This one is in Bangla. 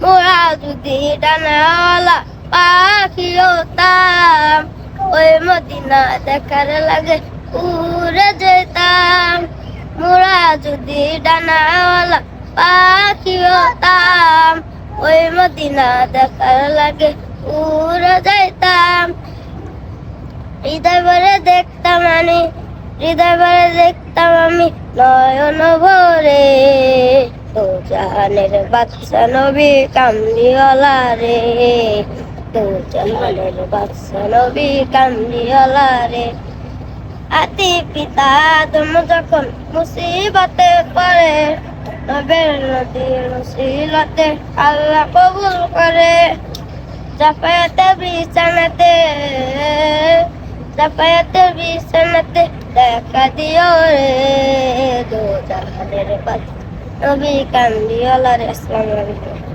মোরা যদি ডানাওয়ালা পাখি হতাম, ওই মদিনা দেখার লাগে উড়ে যেতাম। মোরা যদি ডানাওয়ালা পাখি হতাম, ওই মদিনা দেখার লাগে উড়ে যেতাম। হৃদয় ভরে দেখতাম আমি, হৃদয় ভরে দেখতাম আমি নয়ন ভরে। তো জাহানের বাদশা নবী কামলিওয়ালা রে, তো জাহানের বাদশা নবী কামলিওয়ালা রে। আতি পিতা আদম যখন মুসিবতে পড়ে, নবের নদীর ওসিলাতে আল্লাহ কবুল করে। জাফায়াতে বিছানাতে, জাফায়াতে বিছানাতে দেখা দিও রে, দো জাহানের বাদশা নবী কামলিওয়ালা রে। আসসালামু আলাইকুম।